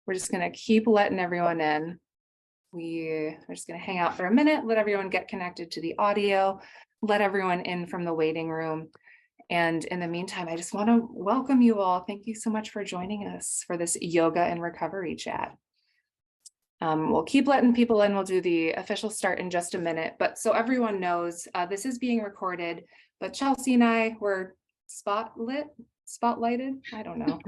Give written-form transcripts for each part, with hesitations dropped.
We're just going to keep letting everyone in. We're just going to hang out for a minute, let everyone get connected to the audio, let everyone in from the waiting room. And in the meantime, I just want to welcome you all. Thank you so much for joining us for this yoga and recovery chat. We'll keep letting people in. We'll do the official start in just a minute. But so everyone knows, this is being recorded, but Chelsea and I were spotlighted, I don't know,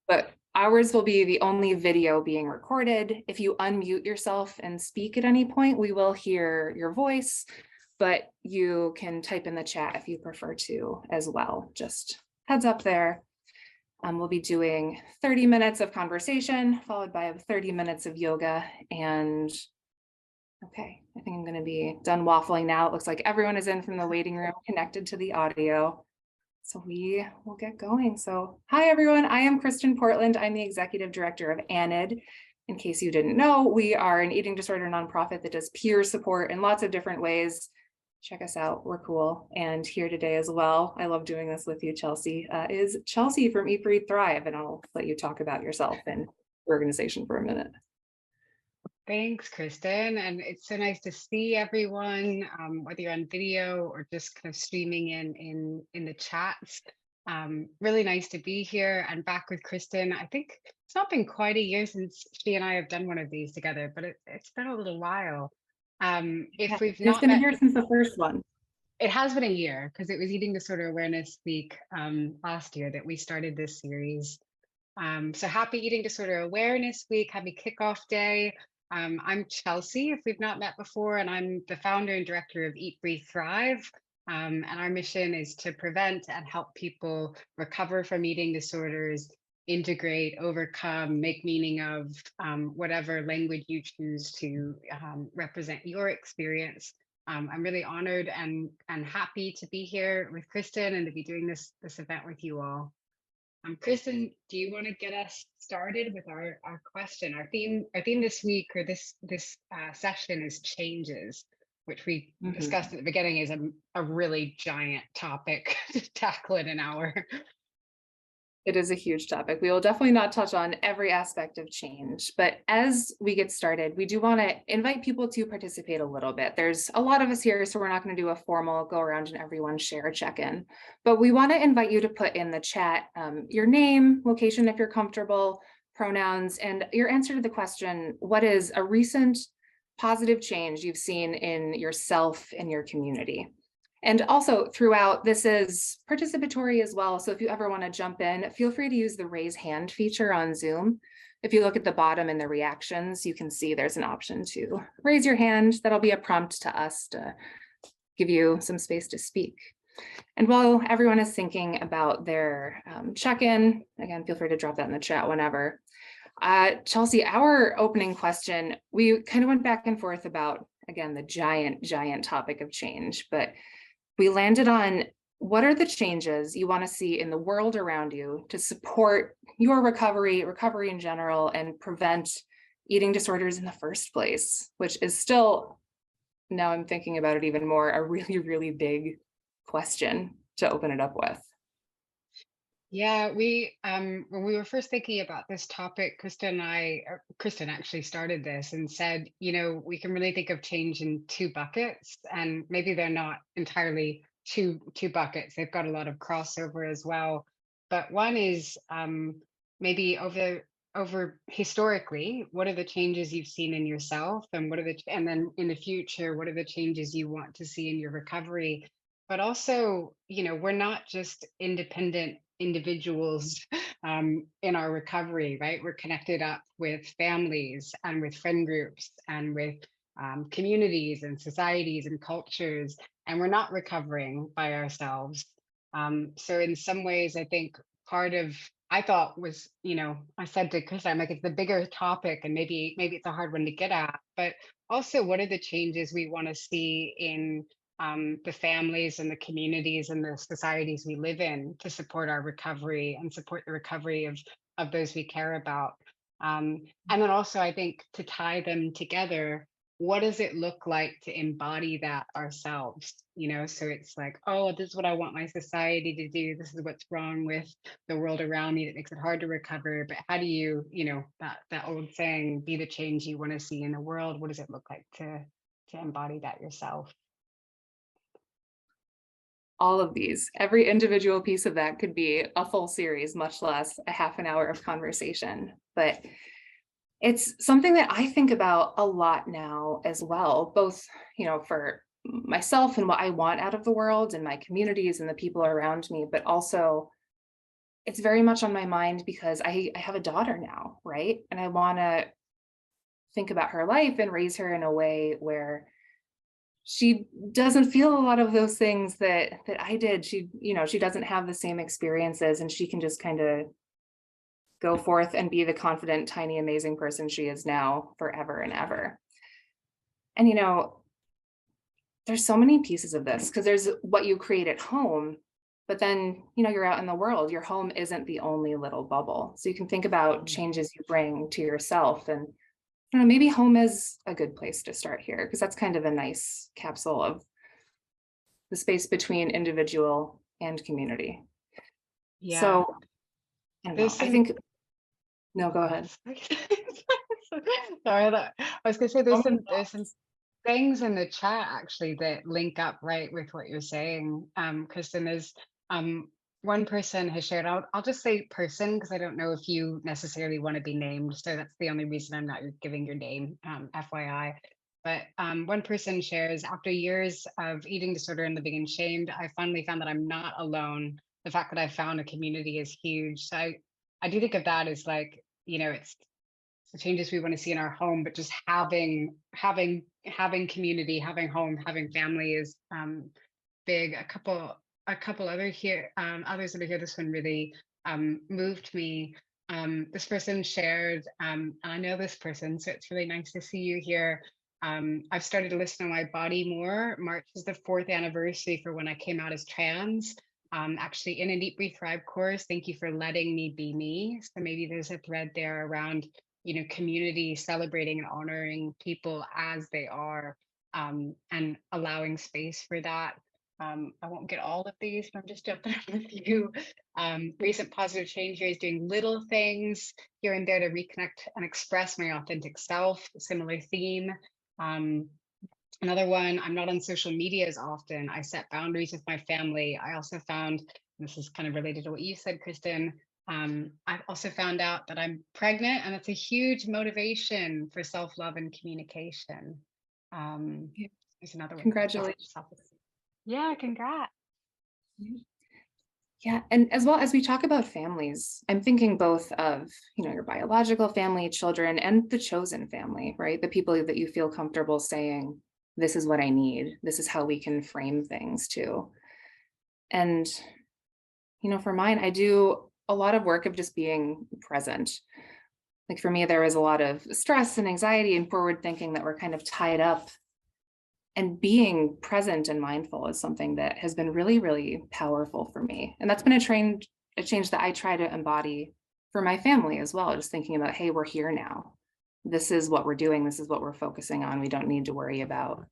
but ours will be the only video being recorded. If you unmute yourself and speak at any point, we will hear your voice, but you can type in the chat if you prefer to as well. Just heads up there. We'll be doing 30 minutes of conversation, followed by 30 minutes of yoga. And okay, I think I'm going to be done waffling now. It looks like everyone is in from the waiting room, connected to the audio. So we will get going. So hi, everyone. I am Kristen Portland. I'm the executive director of ANID. In case you didn't know, we are an eating disorder nonprofit that does peer support in lots of different ways. Check us out, we're cool. And here today as well, I love doing this with you, Chelsea, is Chelsea from Eat, Breathe, Thrive. And I'll let you talk about yourself and your organization for a minute. Thanks, Kristen. And it's so nice to see everyone, whether you're on video or just kind of streaming in the chats. Really nice to be here and back with Kristen. I think it's not been quite a year since she and I have done one of these together, but it's been a little while. If we've not been met here since the first one. It has been a year because it was Eating Disorder Awareness Week last year that we started this series. So happy Eating Disorder Awareness Week, happy kickoff day. I'm Chelsea, if we've not met before, and I'm the founder and director of Eat, Breathe, Thrive. And our mission is to prevent and help people recover from eating disorders, integrate, overcome, make meaning of whatever language you choose to represent your experience. I'm really honored and happy to be here with Kristen and to be doing this event with you all. Kristen, do you want to get us started with our question? Our theme this week, or this session, is changes, which we discussed at the beginning is a really giant topic to tackle in an hour. It is a huge topic. We will definitely not touch on every aspect of change, but as we get started, we do want to invite people to participate a little bit. There's a lot of us here, so we're not going to do a formal go around and everyone share a check-in, but we want to invite you to put in the chat your name, location if you're comfortable, pronouns, and your answer to the question, what is a recent positive change you've seen in yourself and your community? And also throughout, this is participatory as well. So if you ever want to jump in, feel free to use the raise hand feature on Zoom. If you look at the bottom in the reactions, you can see there's an option to raise your hand. That'll be a prompt to us to give you some space to speak. And while everyone is thinking about their check-in, again, feel free to drop that in the chat whenever. Chelsea, our opening question, we kind of went back and forth about, again, the giant topic of change, but we landed on what are the changes you want to see in the world around you to support your recovery in general, and prevent eating disorders in the first place, which is still, now I'm thinking about it even more, a really big question to open it up with. Yeah, when we were first thinking about this topic, Kristen actually started this and said, we can really think of change in two buckets, and maybe they're not entirely two buckets. They've got a lot of crossover as well. But one is maybe over historically, what are the changes you've seen in yourself, and and then in the future, what are the changes you want to see in your recovery? But also, we're not just independent individuals in our recovery, right? We're connected up with families and with friend groups and with communities and societies and cultures, and we're not recovering by ourselves. So in some ways, I think I thought was, I said to Chris, I'm like, it's the bigger topic, and maybe it's a hard one to get at, but also what are the changes we want to see in the families and the communities and the societies we live in to support our recovery and support the recovery of those we care about. And then also, I think, to tie them together, what does it look like to embody that ourselves? So it's like, oh, this is what I want my society to do. This is what's wrong with the world around me that makes it hard to recover. But how do you, that old saying, be the change you want to see in the world? What does it look like to embody that yourself? All of these, every individual piece of that could be a full series, much less a half an hour of conversation. But it's something that I think about a lot now as well, both, for myself and what I want out of the world and my communities and the people around me, but also it's very much on my mind because I have a daughter now, right? And I want to think about her life and raise her in a way where she doesn't feel a lot of those things that I did. She doesn't have the same experiences and she can just kind of go forth and be the confident, tiny, amazing person she is now forever and ever. And there's so many pieces of this because there's what you create at home, but then, you're out in the world. Your home isn't the only little bubble. So you can think about Mm. changes you bring to yourself and maybe home is a good place to start here because that's kind of a nice capsule of the space between individual and community. Yeah. So I don't There's know. I some think no, go ahead. sorry, I was gonna say So there's many some things in the chat actually that link up right with what you're saying. Kristen, there's um one person has shared, I'll just say person because I don't know if you necessarily want to be named. So that's the only reason I'm not giving your name, FYI. But one person shares, after years of eating disorder and living in shame, I finally found that I'm not alone. The fact that I found a community is huge. So I do think of that as like, it's the changes we want to see in our home, but just having community, having home, having family is big. A couple others that are here. This one really moved me. This person shared, and I know this person, so it's really nice to see you here. I've started to listen to my body more. March is the 4th anniversary for when I came out as trans. Actually, in a Deep Breathe Thrive course, thank you for letting me be me. So maybe there's a thread there around, community celebrating and honoring people as they are, and allowing space for that. I won't get all of these, but I'm just jumping on a few. Recent positive change here is doing little things here and there to reconnect and express my authentic self. Similar theme. Um, Another one, I'm not on social media as often. I set boundaries with my family. I also found, this is kind of related to what you said, Kristen. I've also found out that I'm pregnant, and it's a huge motivation for self love and communication. Um, Yeah. there's another one. Congratulations. Yeah, congrats. Yeah, and as well as we talk about families, I'm thinking both of, your biological family, children, and the chosen family, right? The people that you feel comfortable saying, this is what I need. This is how we can frame things too. And, for mine, I do a lot of work of just being present. Like for me, there was a lot of stress and anxiety and forward thinking that were kind of tied up. And being present and mindful is something that has been really, really powerful for me. And that's been a change that I try to embody for my family as well. Just thinking about, hey, we're here now. This is what we're doing. This is what we're focusing on. We don't need to worry about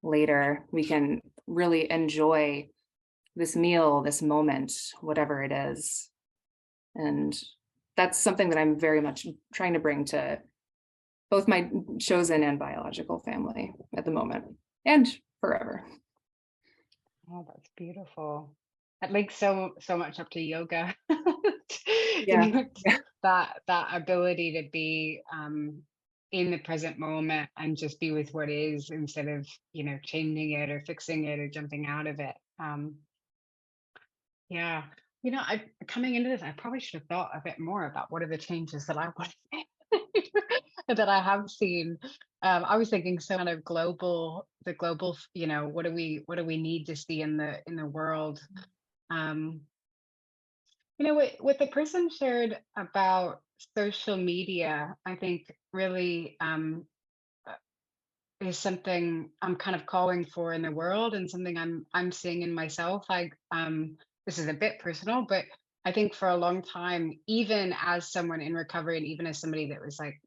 later. We can really enjoy this meal, this moment, whatever it is. And that's something that I'm very much trying to bring to both my chosen and biological family at the moment and forever. Oh, that's beautiful. That links so much up to yoga. Yeah. Yeah. That ability to be in the present moment and just be with what is instead of, changing it or fixing it or jumping out of it. Yeah. I coming into this, I probably should have thought a bit more about what are the changes that I want that I have seen. I was thinking so kind of the global, what do we need to see in the world? Um, what the person shared about social media, I think really uh, is something I'm kind of calling for in the world and something I'm seeing in myself. This is a bit personal, but I think for a long time, even as someone in recovery and even as somebody that was like,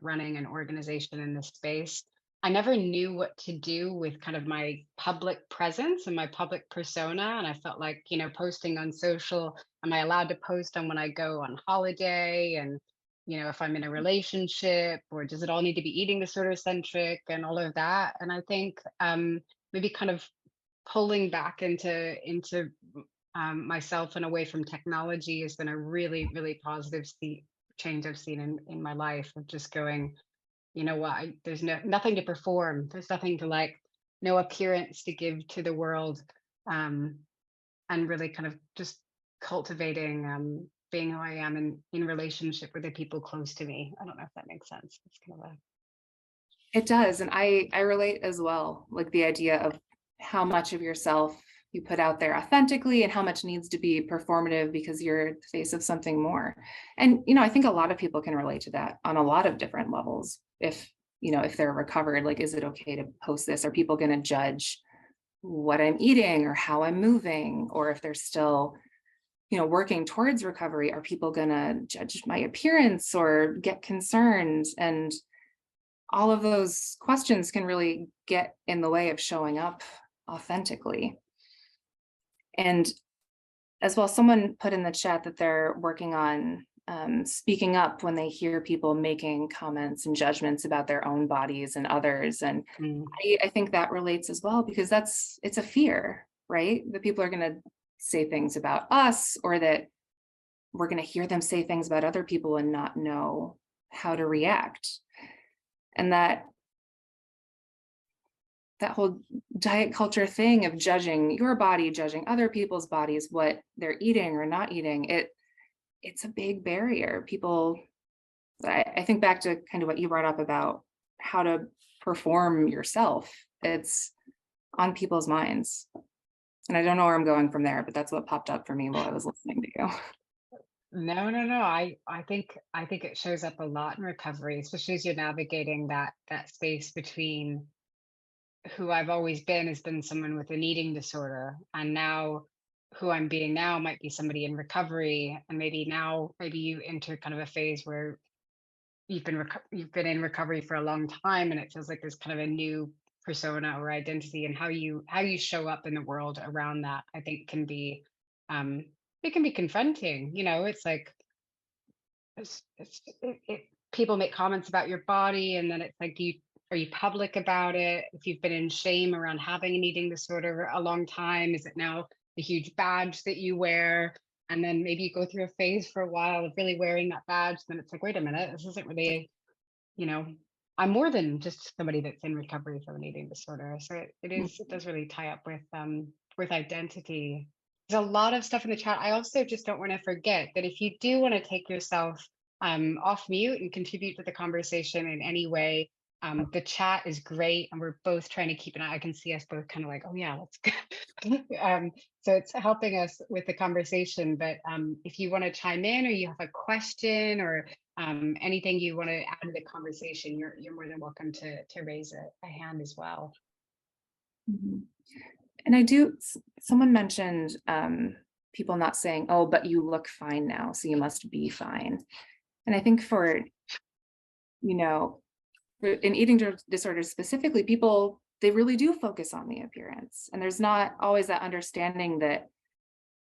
running an organization in this space, I never knew what to do with kind of my public presence and my public persona. And I felt like, posting on social, am I allowed to post on when I go on holiday? And, if I'm in a relationship, or does it all need to be eating disorder centric and all of that? And I think maybe kind of pulling back into myself and away from technology has been a really, really positive change I've seen in my life of just going, you know what, there's nothing to perform. There's nothing to like, no appearance to give to the world. Um, and really kind of just cultivating being who I am in relationship with the people close to me. I don't know if that makes sense. It's kind of a It does. And I relate as well, like the idea of how much of yourself you put out there authentically and how much needs to be performative because you're the face of something more. And, I think a lot of people can relate to that on a lot of different levels. If they're recovered, like, is it okay to post this? Are people going to judge what I'm eating or how I'm moving? Or if they're still, working towards recovery, are people going to judge my appearance or get concerned? And all of those questions can really get in the way of showing up authentically. And as well, someone put in the chat that they're working on speaking up when they hear people making comments and judgments about their own bodies and others. And mm, I think that relates as well, because it's a fear, right? That people are going to say things about us, or that we're going to hear them say things about other people and not know how to react. And that whole diet culture thing of judging your body, judging other people's bodies, what they're eating or not eating, it's a big barrier. People, I think back to kind of what you brought up about how to perform yourself. It's on people's minds. And I don't know where I'm going from there, but that's what popped up for me while I was listening to you. no. I think it shows up a lot in recovery, especially as you're navigating that space between who I've always been has been someone with an eating disorder, and now who I'm being now might be somebody in recovery. And maybe you enter kind of a phase where you've been in recovery for a long time, and it feels like there's kind of a new persona or identity, and how you show up in the world around that, I think, can be um it can be confronting. It's like people make comments about your body, and then it's like, are you public about it? If you've been in shame around having an eating disorder a long time, is it now a huge badge that you wear? And then maybe you go through a phase for a while of really wearing that badge. Then it's like, wait a minute, this isn't really, you know, I'm more than just somebody that's in recovery from an eating disorder. So it does really tie up with identity. There's a lot of stuff in the chat. I also just don't want to forget that if you do want to take yourself off mute and contribute to the conversation in any way, the chat is great, and we're both trying to keep an eye. I can see us both kind of like, oh yeah, let's go. So it's helping us with the conversation. But if you want to chime in, or you have a question, or anything you want to add to the conversation, you're more than welcome to raise a hand as well. Mhm. And someone mentioned people not saying, oh, but you look fine now, so you must be fine. And I think you know, in eating disorders specifically, people, they really do focus on the appearance. And there's not always that understanding that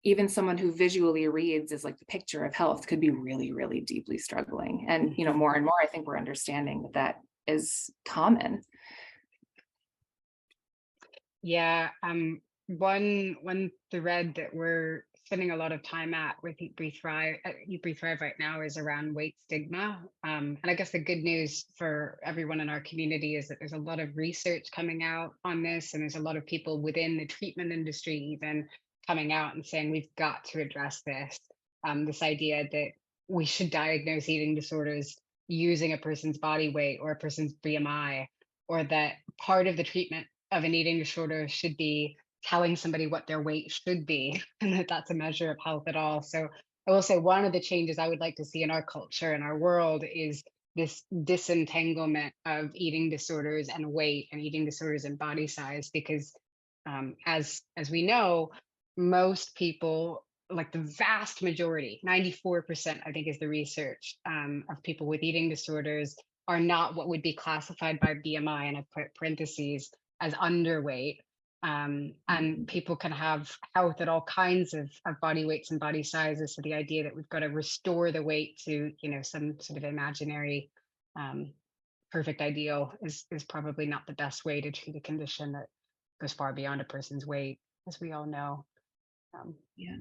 even someone who visually reads as like the picture of health could be really, really deeply struggling. And, more and more, I think we're understanding that is common. Yeah, one thread that we're spending a lot of time at with Eat Breathe Thrive right now is around weight stigma. And I guess the good news for everyone in our community is that there's a lot of research coming out on this, and there's a lot of people within the treatment industry even coming out and saying we've got to address this. This idea that we should diagnose eating disorders using a person's body weight or a person's BMI, or that part of the treatment of an eating disorder should be telling somebody what their weight should be, and that that's a measure of health at all. So I will say one of the changes I would like to see in our culture and our world is this disentanglement of eating disorders and weight, and eating disorders and body size, because as we know, most people, like the vast majority, 94%, I think is the research, of people with eating disorders are not what would be classified by BMI, and I put parentheses as underweight. And Mhm. people can have health at all kinds of body weights and body sizes. So the idea that we've got to restore the weight to, some sort of imaginary um, perfect ideal is probably not the best way to treat a condition that goes far beyond a person's weight, as we all know. Um, Yeah.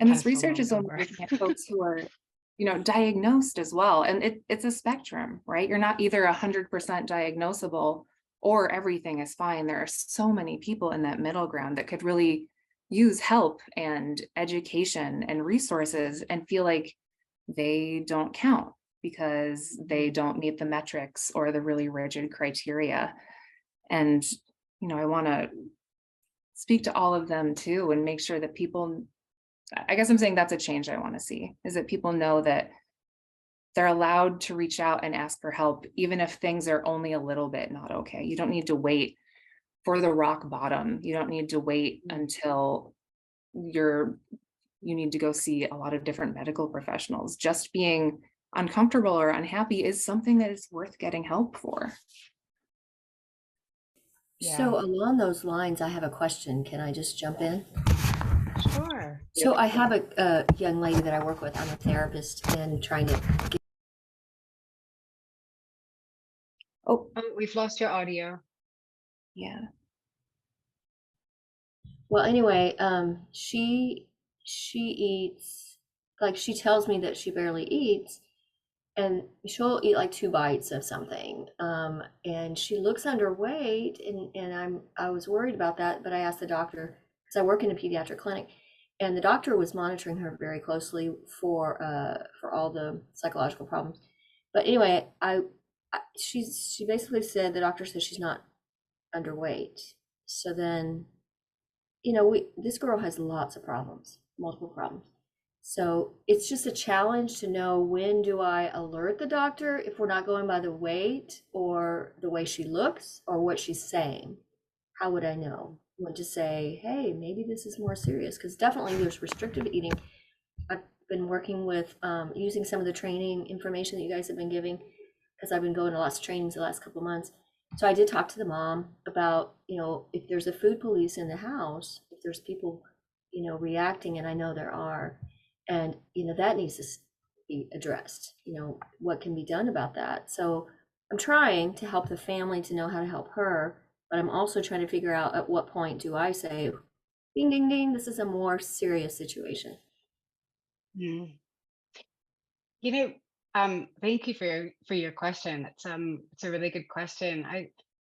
And this Pedestal research moment is only over. looking at folks who are, diagnosed as well. And it's a spectrum, right? You're not either 100% diagnosable or everything is fine. There are so many people in that middle ground that could really use help and education and resources and feel like they don't count because they don't meet the metrics or the really rigid criteria. And, I want to speak to all of them too and make sure that people, I guess I'm saying that's a change I want to see, is that people know that they're allowed to reach out and ask for help, even if things are only a little bit not okay. You don't need to wait for the rock bottom. You don't need to wait until you're you need to go see a lot of different medical professionals. Just being uncomfortable or unhappy is something that is worth getting help for. Yeah, So along those lines, I have a question. Can I just jump in? sure. So I have a young lady that I work with. I'm a therapist and trying to get, Oh, Oh, we've lost your audio. yeah. well, anyway, she eats, like she tells me that she barely eats and she'll eat like 2 bites of something. And she looks underweight and I was worried about that, but I asked the doctor because I work in a pediatric clinic and the doctor was monitoring her very closely for all the psychological problems. But anyway, she basically said the doctor says she's not underweight. So then, we this girl has lots of problems, multiple problems. So it's just a challenge to know when do I alert the doctor if we're not going by the weight or the way she looks or what she's saying. How would I know when to say, hey, maybe this is more serious? Because definitely there's restrictive eating. I've been working with using some of the training information that you guys have been giving because I've been going to lots of trainings the last couple of months. So I did talk to the mom about, if there's a food police in the house, if there's people, reacting, and I know there are, and, that needs to be addressed, what can be done about that. So I'm trying to help the family to know how to help her, but I'm also trying to figure out at what point do I say, ding, ding, ding, this is a more serious situation. Mm. You know, thank you for your question. It's a really good question.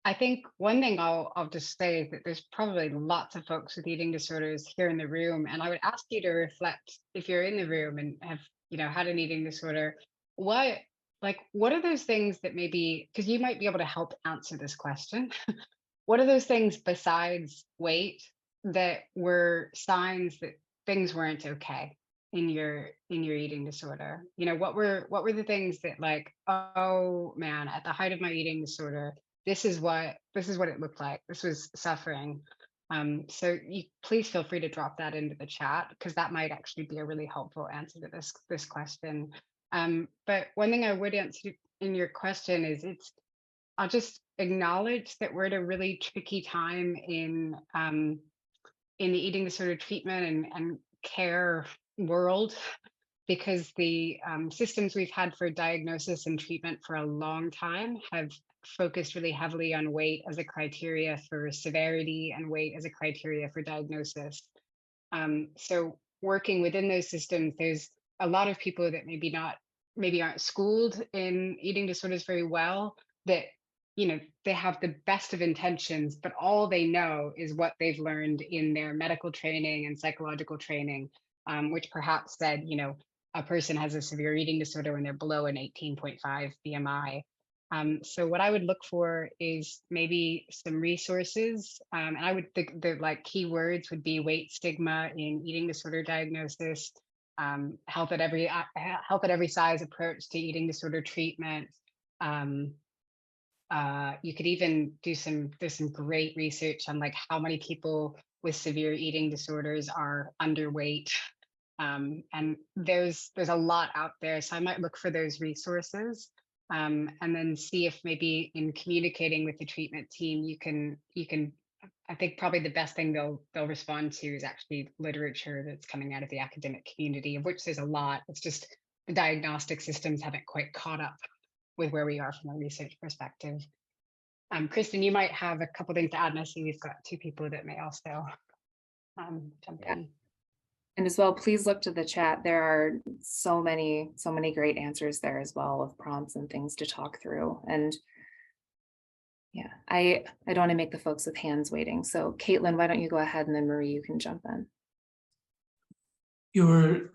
I think one thing I'll just say is that there's probably lots of folks with eating disorders here in the room, and I would ask you to reflect if you're in the room and have had an eating disorder. What what are those things that maybe, because you might be able to help answer this question. What are those things besides weight that were signs that things weren't okay in your eating disorder? What were the things that, like, oh man, at the height of my eating disorder, this is what it looked like. This was suffering. So you please feel free to drop that into the chat because that might actually be a really helpful answer to this question. But one thing I would answer in your question is I'll just acknowledge that we're at a really tricky time in the eating disorder treatment and care world because the systems we've had for diagnosis and treatment for a long time have focused really heavily on weight as a criteria for severity and weight as a criteria for diagnosis. So working within those systems, there's a lot of people that maybe aren't schooled in eating disorders very well, that they have the best of intentions, but all they know is what they've learned in their medical training and psychological training, which perhaps said, a person has a severe eating disorder when they're below an 18.5 BMI. So what I would look for is maybe some resources, and I would think the like keywords would be weight stigma in eating disorder diagnosis, health at every size approach to eating disorder treatment. Um, you could even there's some great research on like how many people with severe eating disorders are underweight. And there's a lot out there. So I might look for those resources. and then see if maybe in communicating with the treatment team, you can I think probably the best thing they'll respond to is actually literature that's coming out of the academic community, of which there's a lot. It's just the diagnostic systems haven't quite caught up with where we are from a research perspective. Kristen, you might have a couple things to add, and I see we've got two people that may also jump in. And as well, please look to the chat. There are so many great answers there as well, of prompts and things to talk through. And yeah, I don't want to make the folks with hands waiting. So Caitlin, why don't you go ahead, and then Marie, you can jump in. You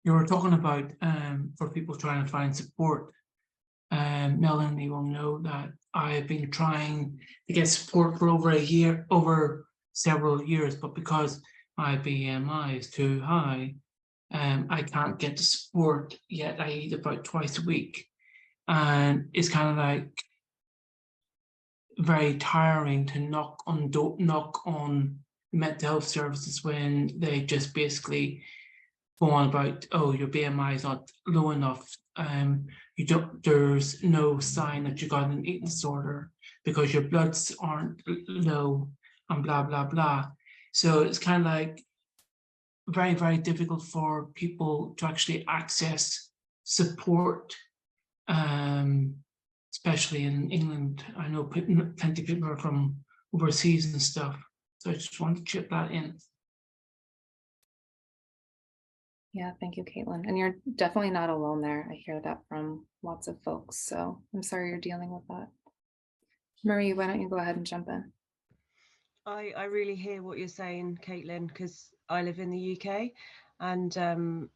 were talking about for people trying to find support. Melanie will know that I've been trying to get support for over several years, but because my BMI is too high, I can't get the support yet. I eat about twice a week, and it's kind of like very tiring to knock on mental health services when they just basically go on about, oh, your BMI is not low enough. There's no sign that you got an eating disorder because your bloods aren't low, and blah blah blah. So it's kind of like very, very difficult for people to actually access support, especially in England. I know plenty of people are from overseas and stuff. So I just want to chip that in. Yeah, thank you, Caitlin. And you're definitely not alone there. I hear that from lots of folks. So I'm sorry you're dealing with that. Marie, why don't you go ahead and jump in? I really hear what you're saying, Caitlin, because I live in the UK, and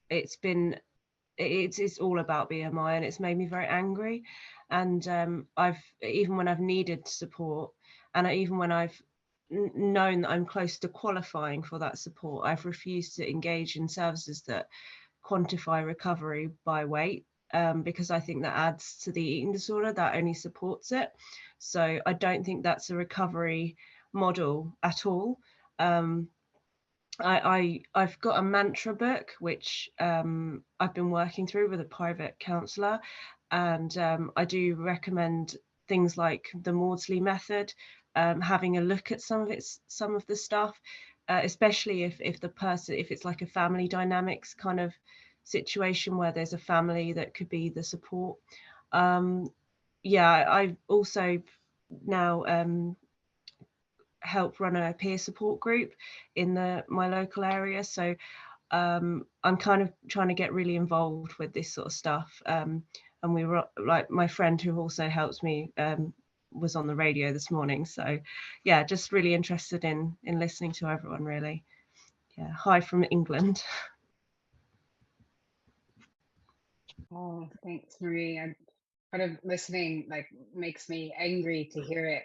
it's all about BMI, and it's made me very angry. And even when I've needed support, and even when I've known that I'm close to qualifying for that support, I've refused to engage in services that quantify recovery by weight, because I think that adds to the eating disorder, that only supports it. So I don't think that's a recovery model at all. I've got a mantra book which I've been working through with a private counsellor, and I do recommend things like the Maudsley method, having a look at some of the stuff, especially if it's like a family dynamics kind of situation where there's a family that could be the support. Yeah, I also now help run a peer support group in my local area, so I'm kind of trying to get really involved with this sort of stuff, and we were, like, my friend who also helps me was on the radio this morning. So yeah, just really interested in listening to everyone, really. Yeah, hi from England. Oh, thanks, Marie. I'm kind of listening, like, makes me angry to hear it,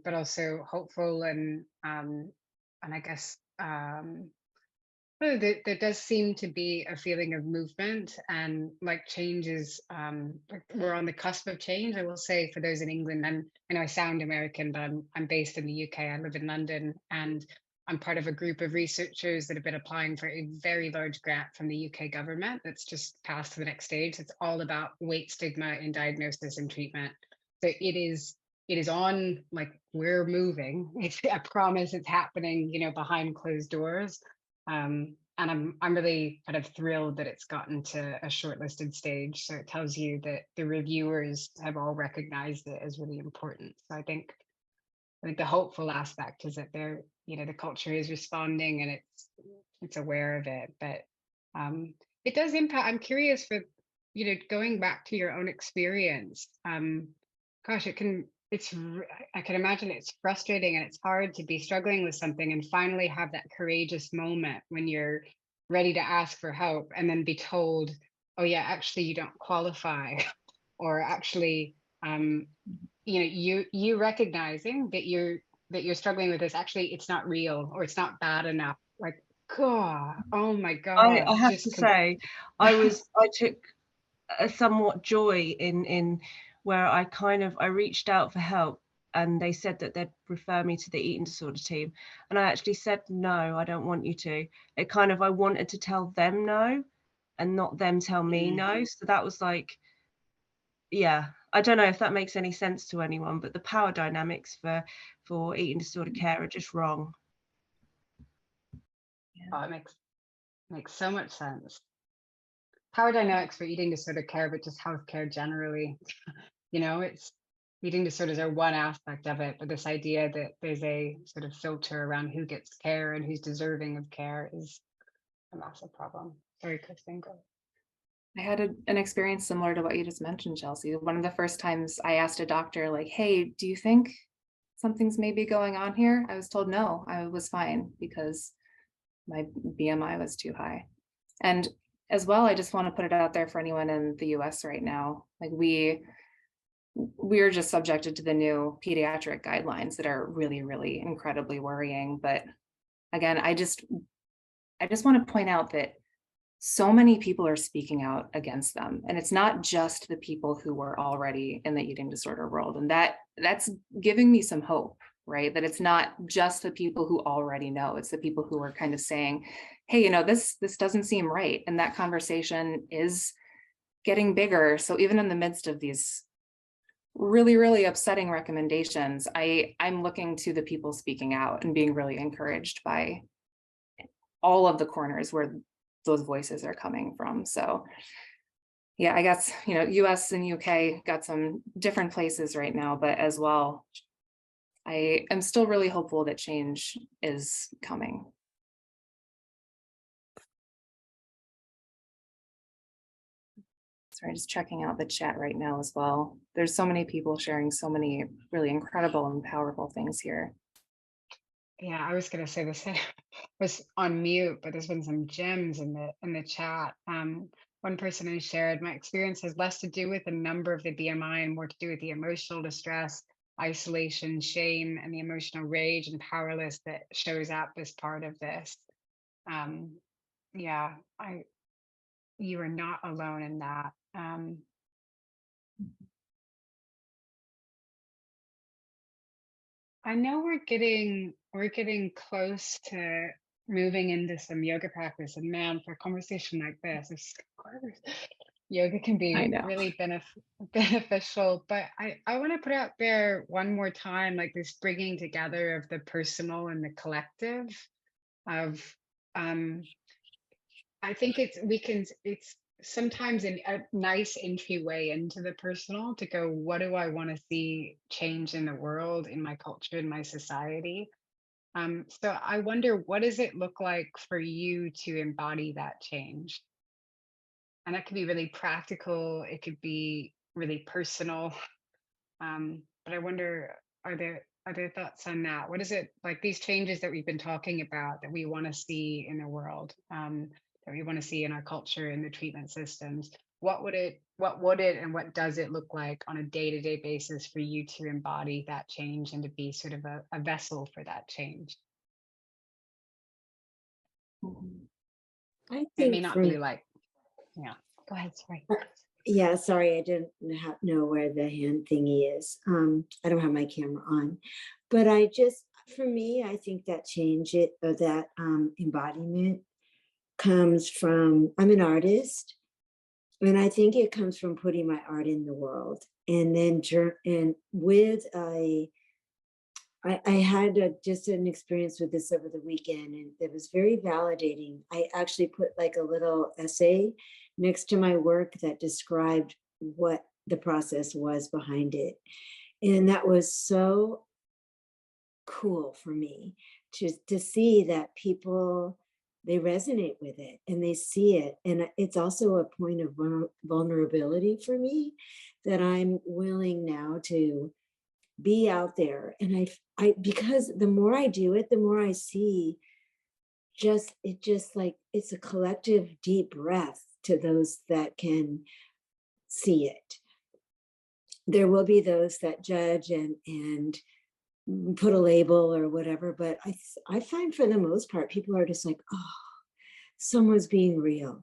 but also hopeful, and I guess there does seem to be a feeling of movement, and like change is, like, we're on the cusp of change. I will say, for those in England, I know I sound American, but I'm based in the UK. I live in London, and I'm part of a group of researchers that have been applying for a very large grant from the UK government that's just passed to the next stage. It's all about weight stigma in diagnosis and treatment. So it is on, like, we're moving. It's, I promise, it's happening, behind closed doors. And I'm really kind of thrilled that it's gotten to a shortlisted stage. So it tells you that the reviewers have all recognized it as really important. So I think the hopeful aspect is that they're, the culture is responding, and it's aware of it. But it does impact. I'm curious, for, going back to your own experience. Gosh, I can imagine it's frustrating, and it's hard to be struggling with something and finally have that courageous moment when you're ready to ask for help, and then be told, oh yeah, actually you don't qualify, or actually, you recognizing that you're struggling with this, actually it's not real, or it's not bad enough. Like, God, oh my God. I have to say, I took a somewhat joy in where I reached out for help, and they said that they'd refer me to the eating disorder team, and I actually said, no, I don't want you to. I wanted to tell them no, and not them tell me no. So that was like yeah, I don't know if that makes any sense to anyone, but the power dynamics for eating disorder care are just wrong. Oh, it makes so much sense. Power dynamics for eating disorder care, but just healthcare generally. It's eating disorders are one aspect of it, but this idea that there's a sort of filter around who gets care and who's deserving of care is a massive problem. Sorry, Kristen, go. I had an experience similar to what you just mentioned, Chelsea. One of the first times I asked a doctor, like, hey, do you think something's maybe going on here? I was told no, I was fine because my BMI was too high. And as well, I just want to put it out there for anyone in the US right now. Like we are just subjected to the new pediatric guidelines that are really, really incredibly worrying. But again, I just want to point out that so many people are speaking out against them. And it's not just the people who were already in the eating disorder world. And that's giving me some hope, right? That it's not just the people who already know, it's the people who are kind of saying, hey, this doesn't seem right. And that conversation is getting bigger. So even in the midst of these really, really upsetting recommendations, I'm looking to the people speaking out and being really encouraged by all of the corners where those voices are coming from. So yeah, I guess, US and UK got some different places right now, but as well, I am still really hopeful that change is coming. Sorry, just checking out the chat right now as well. There's so many people sharing so many really incredible and powerful things here. Yeah, I was gonna say the same. Was on mute, but there's been some gems in the chat. One person who shared, my experience has less to do with the number of the BMI and more to do with the emotional distress, isolation, shame, and the emotional rage and powerless that shows up as part of this. Yeah, you are not alone in that. I know we're getting close to moving into some yoga practice, and man, for a conversation like this, yoga can I be know. really beneficial. But I want to put out there one more time, like this bringing together of the personal and the collective. Of I think it's sometimes a nice entryway into the personal to go, what do I want to see change in the world, in my culture, in my society? So I wonder, what does it look like for you to embody that change? And that could be really practical, it could be really personal. But I wonder, are there thoughts on that? What is it like, these changes that we've been talking about that we want to see in the world, that we want to see in our culture, in the treatment systems? What would it and what does it look like on a day-to-day basis for you to embody that change and to be sort of a vessel for that change? Mhm. I It may think not for be like, yeah, go ahead, sorry. yeah, sorry, I didn't know where the hand thingy is. I don't have my camera on, but for me, I think that that embodiment comes from, I'm an artist, and I think it comes from putting my art in the world. And then, I had just an experience with this over the weekend, and it was very validating. I actually put like a little essay next to my work that described what the process was behind it. And that was so cool for me to see that people, they resonate with it and they see it. And it's also a point of vulnerability for me, that I'm willing now to be out there. And I because the more I do it, the more I see like it's a collective deep breath to those that can see it. There will be those that judge and put a label or whatever, but I find for the most part, people are just like, oh, someone's being real.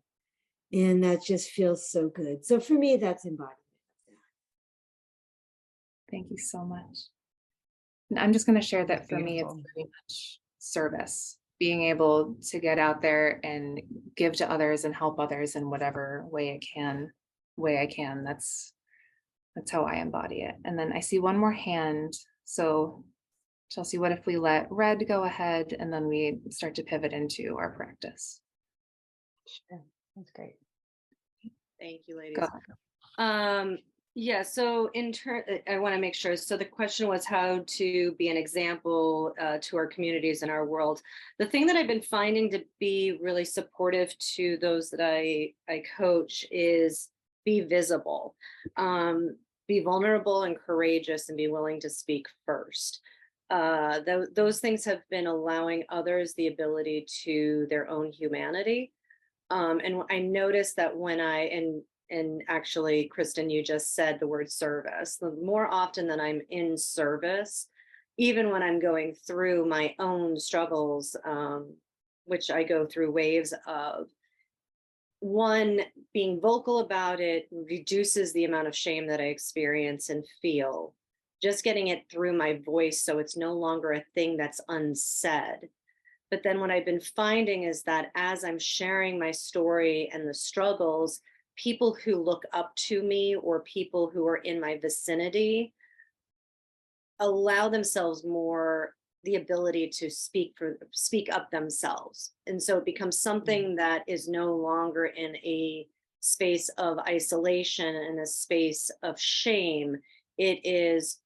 And that just feels so good. So for me, that's embodiment of that. Thank you so much. And I'm just going to share that That's for me, it's beautiful. very much service, being able to get out there and give to others and help others in whatever way I can. That's That's how I embody it. And then I see one more hand. So Chelsea, what if we let red go ahead and then we start to pivot into our practice? Sure, that's great. Thank you, Go ladies. ahead. Yeah, so I want to make sure. So the question was how to be an example to our communities and our world. The thing that I've been finding to be really supportive to those that I coach is be visible, be vulnerable and courageous, and be willing to speak first. Those things have been allowing others the ability to their own humanity. And I noticed that when and actually, Kristen, you just said the word service. The more often than I'm in service, even when I'm going through my own struggles, which I go through waves of, one, being vocal about it reduces the amount of shame that I experience and feel. Just getting it through my voice so it's no longer a thing that's unsaid. But then what I've been finding is that as I'm sharing my story and the struggles, people who look up to me or people who are in my vicinity allow themselves more the ability to speak up themselves. And so it becomes something that is no longer in a space of isolation and a space of shame. It is,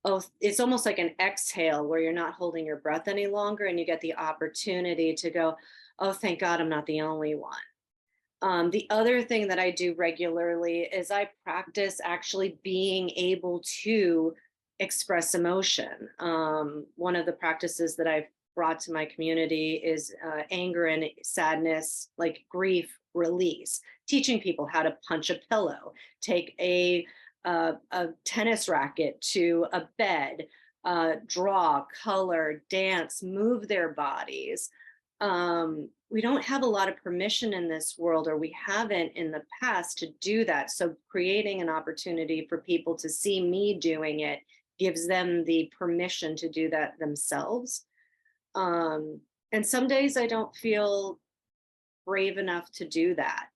oh, it's almost like an exhale where you're not holding your breath any longer and you get the opportunity to go, oh, thank God I'm not the only one. The other thing that I do regularly is I practice actually being able to express emotion. One of the practices that I've brought to my community is anger and sadness, like grief release, teaching people how to punch a pillow, take a tennis racket to a bed, draw, color, dance, move their bodies. We don't have a lot of permission in this world, or we haven't in the past to do that. So creating an opportunity for people to see me doing it gives them the permission to do that themselves. And some days I don't feel brave enough to do that.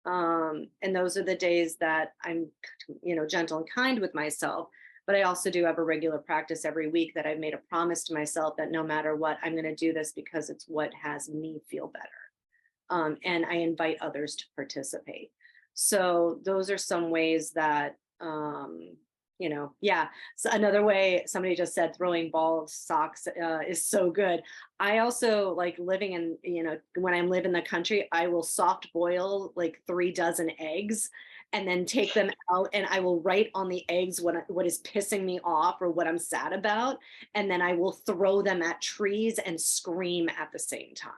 And those are the days that I'm, gentle and kind with myself. But I also do have a regular practice every week that I've made a promise to myself that no matter what, I'm going to do this because it's what has me feel better. And I invite others to participate. So those are some ways that, yeah. So another way, somebody just said throwing ball socks is so good. I also like living in, when I live in the country, I will soft boil like 3 dozen eggs and then take them out, and I will write on the eggs what is pissing me off or what I'm sad about. And then I will throw them at trees and scream at the same time.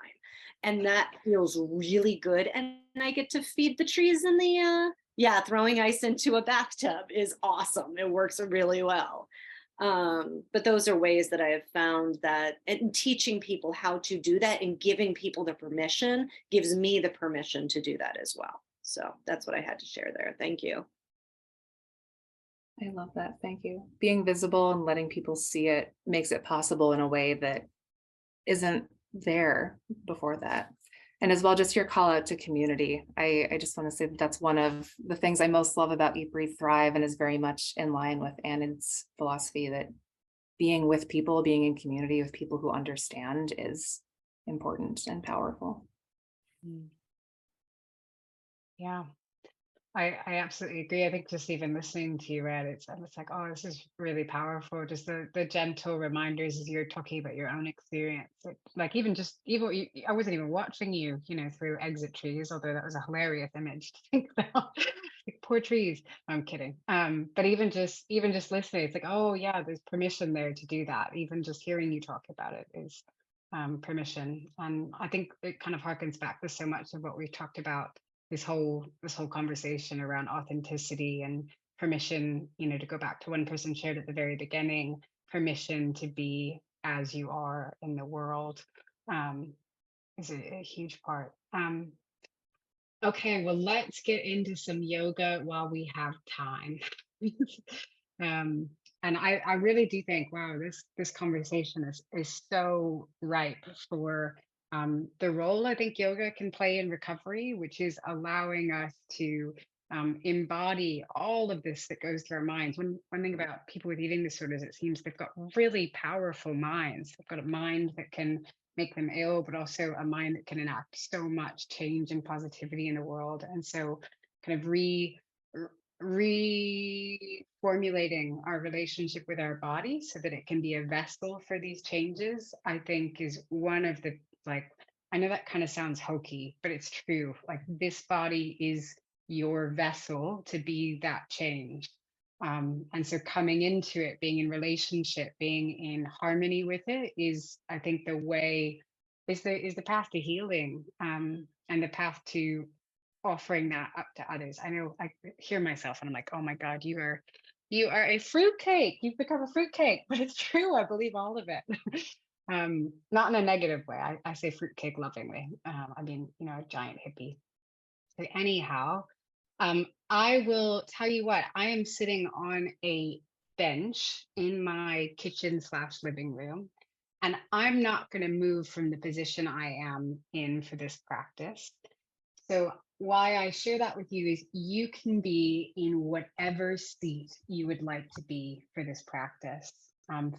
And that feels really good. And I get to feed the trees in the, throwing ice into a bathtub is awesome. It works really well. But those are ways that I have found that, and teaching people how to do that and giving people the permission gives me the permission to do that as well. So that's what I had to share there. Thank you. I love that. Thank you. Being visible and letting people see it makes it possible in a way that isn't there before that. And as well, just your call out to community. I just want to say that that's one of the things I most love about Eat, Breathe, Thrive, and is very much in line with Annan's philosophy that being with people, being in community with people who understand is important and powerful. Yeah, I absolutely agree. I think just even listening to you, Red, it's like, oh, this is really powerful. Just the gentle reminders as you're talking about your own experience. Like even I wasn't even watching you, through exit trees, although that was a hilarious image to think about. Like, poor trees. I'm kidding. But even just listening, it's like, oh yeah, there's permission there to do that. Even just hearing you talk about it is permission. And I think it kind of harkens back to so much of what we've talked about this whole conversation around authenticity and permission, to go back to one person shared at the very beginning, permission to be as you are in the world is a huge part. Okay, well, let's get into some yoga while we have time. And I really do think, wow, this conversation is so ripe for the role I think yoga can play in recovery, which is allowing us to embody all of this that goes through our minds. One thing about people with eating disorders, it seems they've got really powerful minds. They've got a mind that can make them ill, but also a mind that can enact so much change and positivity in the world. And so kind of reformulating our relationship with our body so that it can be a vessel for these changes, I think is one of the, like, I know that kind of sounds hokey, but it's true. Like, this body is your vessel to be that change. And so coming into it, being in relationship, being in harmony with it is, I think, the way, is the path to healing, and the path to offering that up to others. I know I hear myself and I'm like, oh my God, you are a fruitcake. You've become a fruitcake, but it's true. I believe all of it. Not in a negative way. I say fruitcake lovingly. I mean, a giant hippie. So anyhow, I will tell you what, I am sitting on a bench in my kitchen/living room, and I'm not going to move from the position I am in for this practice. So why I share that with you is you can be in whatever seat you would like to be for this practice.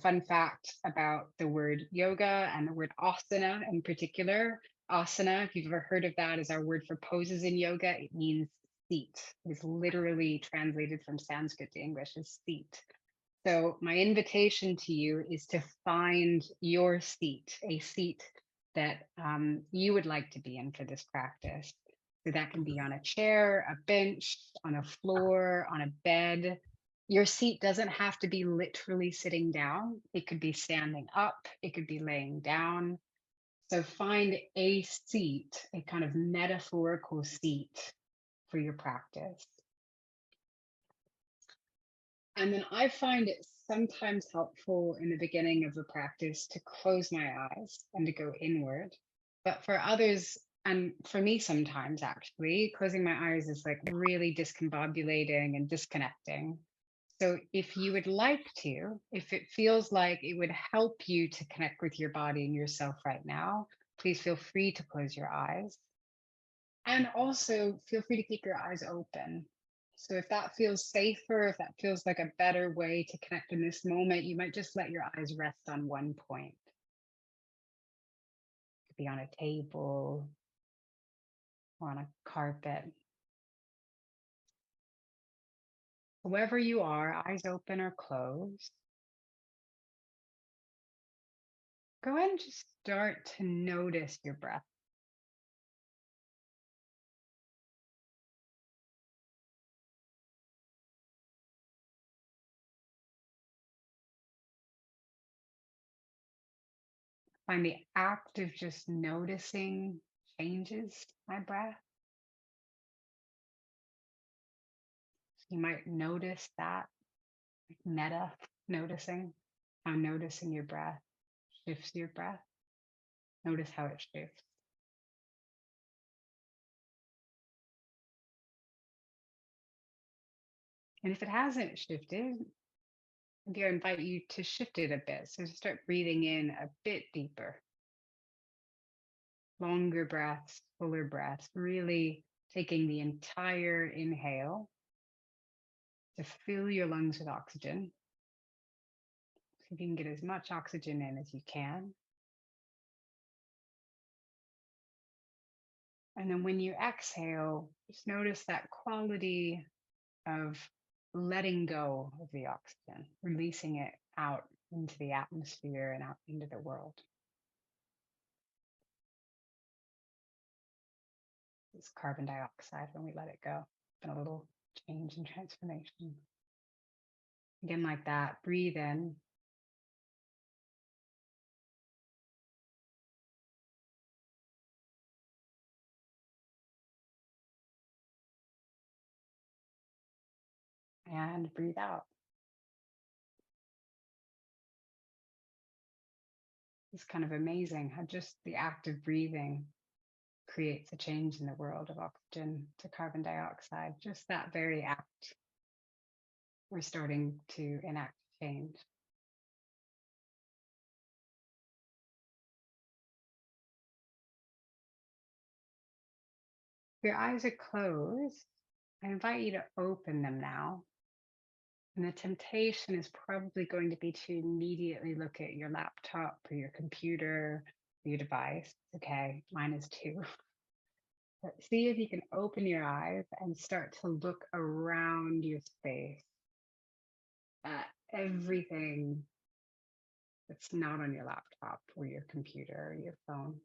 Fun fact about the word yoga and the word asana in particular. Asana, if you've ever heard of that, is our word for poses in yoga. It means seat. It's literally translated from Sanskrit to English as seat. So my invitation to you is to find your seat, a seat that you would like to be in for this practice. So that can be on a chair, a bench, on a floor, on a bed. Your seat doesn't have to be literally sitting down. It could be standing up. It could be laying down. So find a seat, a kind of metaphorical seat for your practice. And then I find it sometimes helpful in the beginning of the practice to close my eyes and to go inward. But for others, and for me sometimes actually, closing my eyes is like really discombobulating and disconnecting. So if you would like to, if it feels like it would help you to connect with your body and yourself right now, please feel free to close your eyes. And also feel free to keep your eyes open. So if that feels safer, if that feels like a better way to connect in this moment, you might just let your eyes rest on one point. It could be on a table or on a carpet. Wherever you are, eyes open or closed. Go ahead and just start to notice your breath. Find the act of just noticing changes my breath. So you might notice that, like meta noticing, how noticing your breath shifts your breath. Notice how it shifts. And if it hasn't shifted, maybe I invite you to shift it a bit. So start breathing in a bit deeper. Longer breaths, fuller breaths, really taking the entire inhale to fill your lungs with oxygen. See if you can get as much oxygen in as you can. And then when you exhale, just notice that quality of letting go of the oxygen, releasing it out into the atmosphere and out into the world. It's carbon dioxide when we let it go, and a little change and transformation. Again, like that, breathe in. And breathe out. It's kind of amazing how just the act of breathing creates a change in the world of oxygen to carbon dioxide. Just that very act, we're starting to enact change. If your eyes are closed, I invite you to open them now. And the temptation is probably going to be to immediately look at your laptop or your computer or your device. Okay, mine is too. But see if you can open your eyes and start to look around your space at everything that's not on your laptop or your computer or your phone.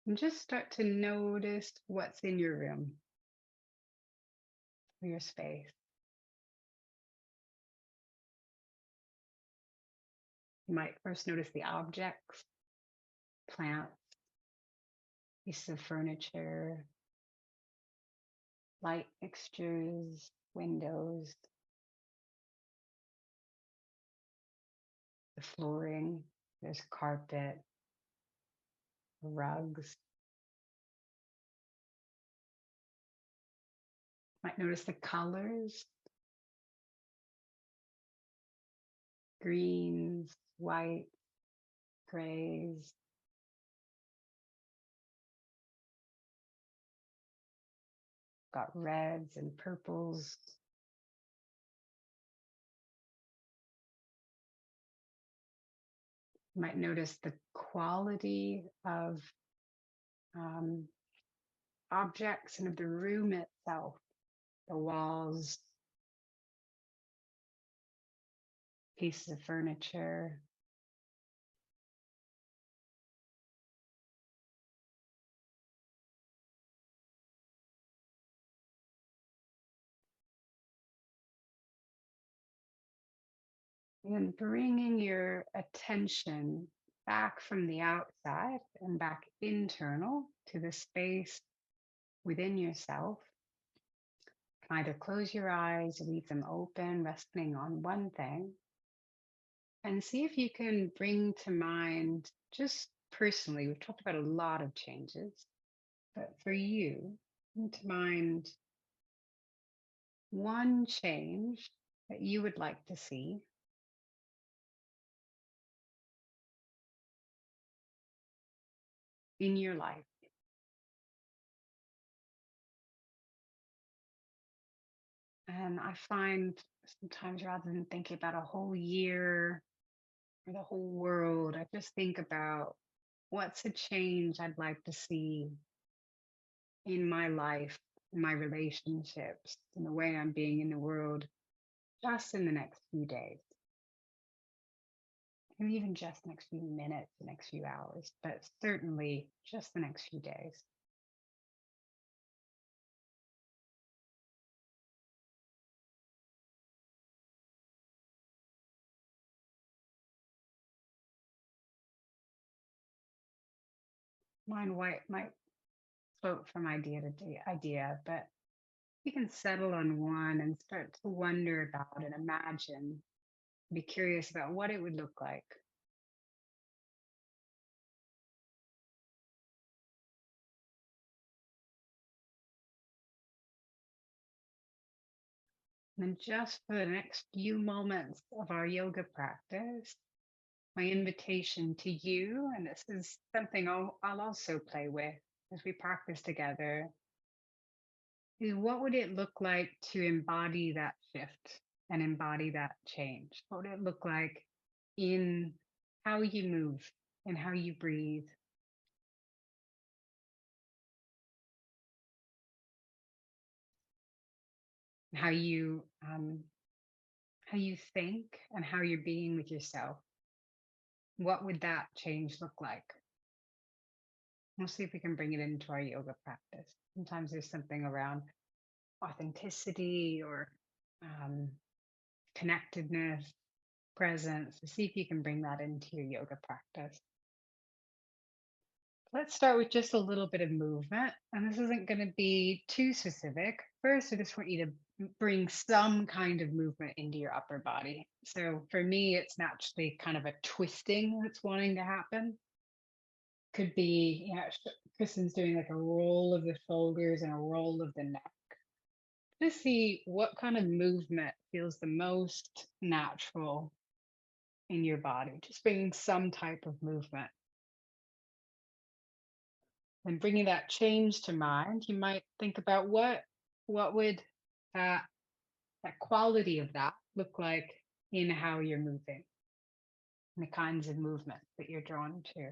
And just start to notice what's in your room or your space. You might first notice the objects, plants, pieces of furniture, light fixtures, windows, the flooring, there's carpet, rugs. Might notice the colors, greens, white, grays. Got reds and purples. You might notice the quality of objects and of the room itself, the walls, pieces of furniture. And bringing your attention back from the outside and back internal to the space within yourself. Either close your eyes, leave them open, resting on one thing, and see if you can bring to mind, just personally, we've talked about a lot of changes, but for you, bring to mind one change that you would like to see in your life. And I find sometimes rather than thinking about a whole year or the whole world, I just think about what's a change I'd like to see in my life, in my relationships, in the way I'm being in the world, just in the next few days. And even just the next few minutes, the next few hours, but certainly just the next few days. Mine might float from idea to idea, but you can settle on one and start to wonder about and imagine, be curious about what it would look like. And then just for the next few moments of our yoga practice, my invitation to you, and this is something I'll also play with as we practice together, is what would it look like to embody that shift and embody that change? What would it look like in how you move and how you breathe? How you think and how you're being with yourself. What would that change look like? We'll see if we can bring it into our yoga practice. Sometimes there's something around authenticity or connectedness, presence. So see if you can bring that into your yoga practice. Let's start with just a little bit of movement. And this isn't going to be too specific. First, I just want you to bring some kind of movement into your upper body. So for me, it's naturally kind of a twisting that's wanting to happen. Could be, Kristen's doing like a roll of the shoulders and a roll of the neck. Just see what kind of movement feels the most natural in your body. Just bringing some type of movement. And bringing that change to mind, you might think about what would that quality of that look like in how you're moving, and the kinds of movement that you're drawn to.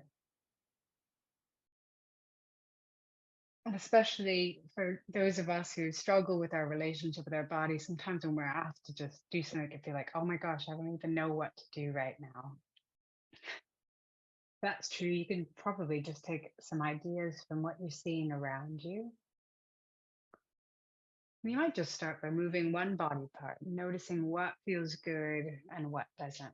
And especially for those of us who struggle with our relationship with our body, sometimes when we're asked to just do something, it can feel like, oh my gosh, I don't even know what to do right now. That's true. You can probably just take some ideas from what you're seeing around you. You might just start by moving one body part, noticing what feels good and what doesn't.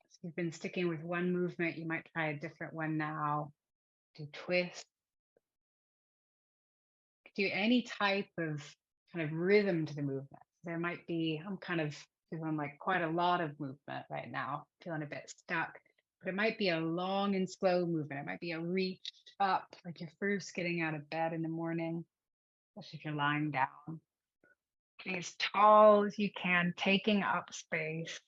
So you've been sticking with one movement, you might try a different one now. Do twists. Do any type of kind of rhythm to the movement. There might be, I'm kind of feeling like quite a lot of movement right now, feeling a bit stuck, but it might be a long and slow movement. It might be a reach up, like you're first getting out of bed in the morning, especially if you're lying down. Getting as tall as you can, taking up space.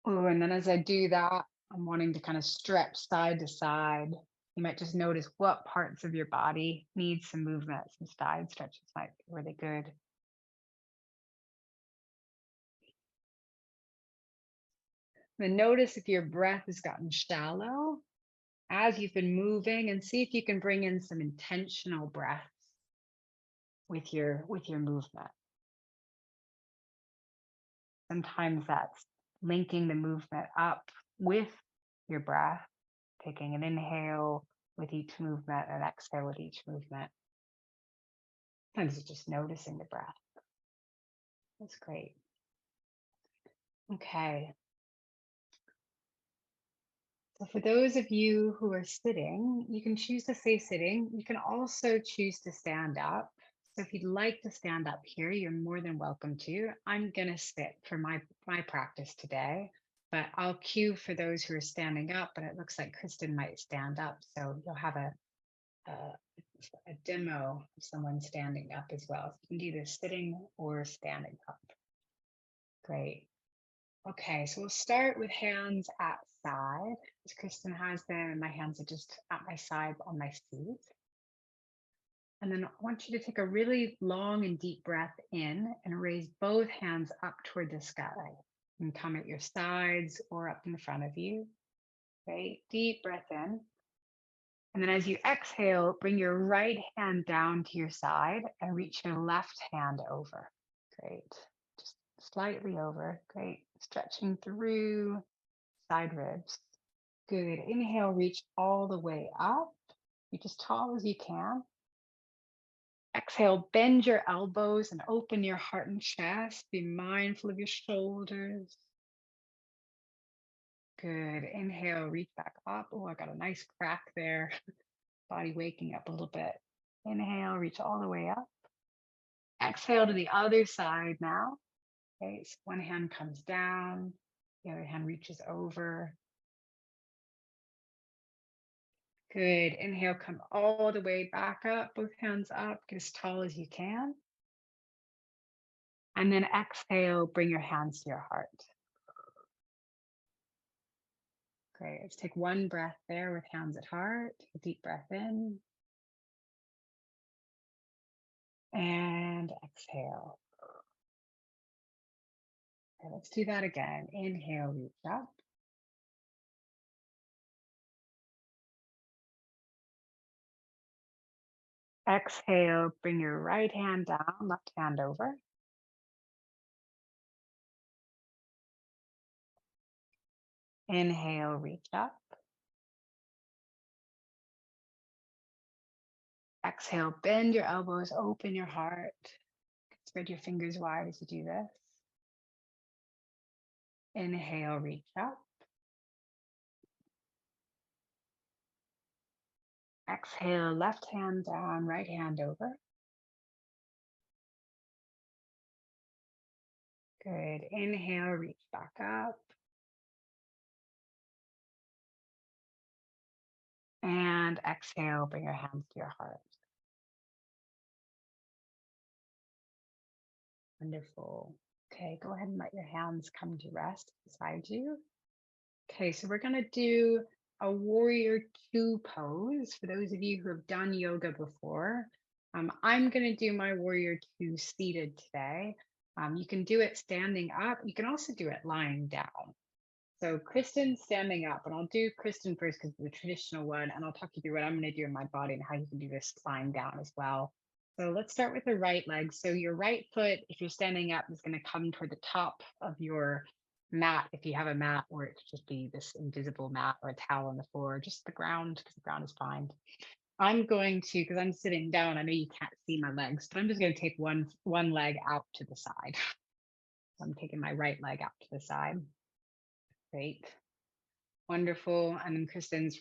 Oh, and then as I do that, I'm wanting to kind of stretch side to side. You might just notice what parts of your body need some movement. Some side stretches might be really good. Then notice if your breath has gotten shallow as you've been moving, and see if you can bring in some intentional breaths with your movement. Sometimes that's linking the movement up with your breath, taking an inhale with each movement and exhale with each movement. Sometimes it's just noticing the breath. That's great. Okay. So for those of you who are sitting, you can choose to stay sitting. You can also choose to stand up. So if you'd like to stand up here, you're more than welcome to. I'm going to sit for my practice today, but I'll cue for those who are standing up, and it looks like Kristen might stand up. So you'll have a demo of someone standing up as well. You can do either sitting or standing up. Great. Okay, so we'll start with hands at side, as Kristen has them, and my hands are just at my side on my seat. And then I want you to take a really long and deep breath in and raise both hands up toward the sky. You can come at your sides or up in front of you. Great, deep breath in. And then as you exhale, bring your right hand down to your side and reach your left hand over. Great, just slightly over. Great, stretching through side ribs. Good, inhale, reach all the way up. Reach as tall as you can. Exhale, bend your elbows and open your heart and chest. Be mindful of your shoulders. Good, inhale, reach back up. Oh, I got a nice crack there. Body waking up a little bit. Inhale, reach all the way up. Exhale to the other side now. Okay, so one hand comes down, the other hand reaches over. Good. Inhale, come all the way back up, both hands up, get as tall as you can. And then exhale, bring your hands to your heart. Great. Let's take one breath there with hands at heart. A deep breath in. And exhale. Okay, let's do that again. Inhale, reach up. Exhale, bring your right hand down, left hand over. Inhale, reach up. Exhale, bend your elbows, open your heart. Spread your fingers wide as you do this. Inhale, reach up. Exhale, left hand down, right hand over. Good. Inhale, reach back up. And exhale, bring your hands to your heart. Wonderful. Okay, go ahead and let your hands come to rest beside you. Okay, so we're going to do a warrior two pose. For those of you who have done yoga before, I'm going to do my warrior two seated today. You can do it standing up. You can also do it lying down. So Kristen's standing up, and I'll do Kristen first because it's the traditional one, and I'll talk you through what I'm going to do in my body and how you can do this lying down as well. So let's start with the right leg. So your right foot, if you're standing up, is going to come toward the top of your mat, if you have a mat, or it could just be this invisible mat or a towel on the floor, just the ground, because the ground is fine. I'm going to, because I'm sitting down, I know you can't see my legs, but I'm just going to take one leg out to the side. So I'm taking my right leg out to the side. Great. Wonderful. And then Kristen's